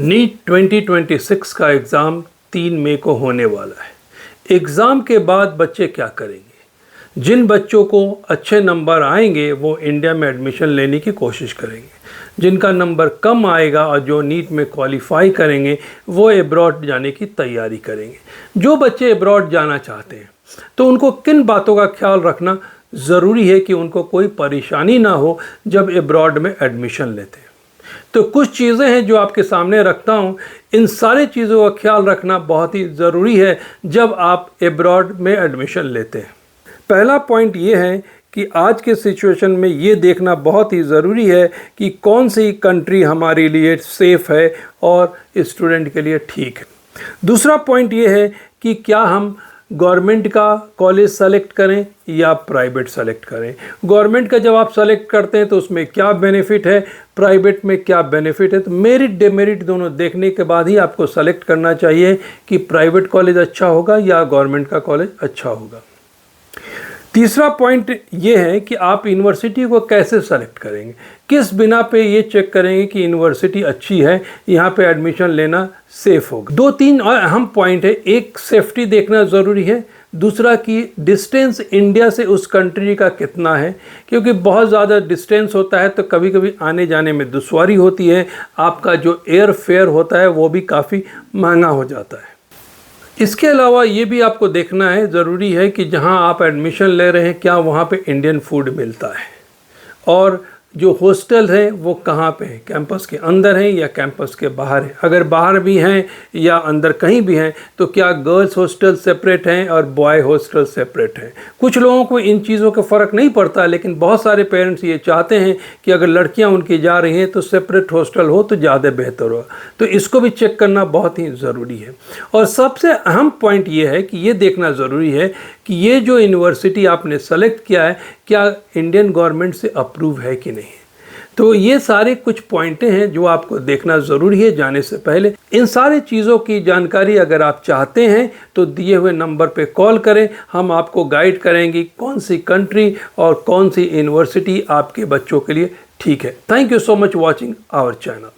NEET 2026 का exam 3 मई को होने वाला है। एग्ज़ाम के बाद बच्चे क्या करेंगे? जिन बच्चों को अच्छे नंबर आएंगे वो इंडिया में एडमिशन लेने की कोशिश करेंगे। जिनका नंबर कम आएगा और जो नीट में क्वालिफाई करेंगे वो एब्रॉड जाने की तैयारी करेंगे। जो बच्चे एब्रॉड जाना चाहते हैं तो उनको किन बातों का ख्याल रखना ज़रूरी है कि उनको कोई परेशानी ना हो जब एब्रॉड में एडमिशन लेते हैं। तो कुछ चीज़ें हैं जो आपके सामने रखता हूँ। इन सारी चीज़ों का ख्याल रखना बहुत ही ज़रूरी है जब आप एब्रॉड में एडमिशन लेते हैं। पहला पॉइंट ये है कि आज के सिचुएशन में ये देखना बहुत ही ज़रूरी है कि कौन सी कंट्री हमारे लिए सेफ़ है और स्टूडेंट के लिए ठीक है। दूसरा पॉइंट ये है कि क्या हम गवर्नमेंट का कॉलेज सेलेक्ट करें या प्राइवेट सेलेक्ट करें। गवर्नमेंट का जब आप सेलेक्ट करते हैं तो उसमें क्या बेनिफिट है, प्राइवेट में क्या बेनिफिट है। तो मेरिट डेमेरिट दोनों देखने के बाद ही आपको सेलेक्ट करना चाहिए कि प्राइवेट कॉलेज अच्छा होगा या गवर्नमेंट का कॉलेज अच्छा होगा। तीसरा पॉइंट ये है कि आप यूनिवर्सिटी को कैसे सेलेक्ट करेंगे, किस बिना पे ये चेक करेंगे कि यूनिवर्सिटी अच्छी है, यहाँ पे एडमिशन लेना सेफ़ होगा। 2-3 और अहम पॉइंट है। एक, सेफ्टी देखना ज़रूरी है। दूसरा कि डिस्टेंस इंडिया से उस कंट्री का कितना है, क्योंकि बहुत ज़्यादा डिस्टेंस होता है तो कभी कभी आने जाने में दुश्वारी होती है। आपका जो एयर फेयर होता है वो भी काफ़ी महंगा हो जाता है। इसके अलावा ये भी आपको देखना है, ज़रूरी है कि जहाँ आप एडमिशन ले रहे हैं क्या वहाँ पे इंडियन फूड मिलता है, और जो हॉस्टल है वो कहाँ पे है, कैंपस के अंदर है या कैंपस के बाहर है। अगर बाहर भी हैं या अंदर कहीं भी हैं तो क्या गर्ल्स हॉस्टल सेपरेट हैं और बॉय हॉस्टल सेपरेट हैं। कुछ लोगों को इन चीज़ों का फ़र्क नहीं पड़ता, लेकिन बहुत सारे पेरेंट्स ये चाहते हैं कि अगर लड़कियां उनकी जा रही हैं तो सेपरेट हॉस्टल हो तो ज़्यादा बेहतर हो। तो इसको भी चेक करना बहुत ही ज़रूरी है। और सबसे अहम पॉइंट ये है कि ये देखना ज़रूरी है कि ये जो यूनिवर्सिटी आपने सेलेक्ट किया है क्या इंडियन गवर्नमेंट से अप्रूव है कि नहीं। तो ये सारे कुछ पॉइंटें हैं जो आपको देखना ज़रूरी है जाने से पहले। इन सारी चीज़ों की जानकारी अगर आप चाहते हैं तो दिए हुए नंबर पे कॉल करें, हम आपको गाइड करेंगे कौन सी कंट्री और कौन सी यूनिवर्सिटी आपके बच्चों के लिए ठीक है। Thank you so much watching our channel.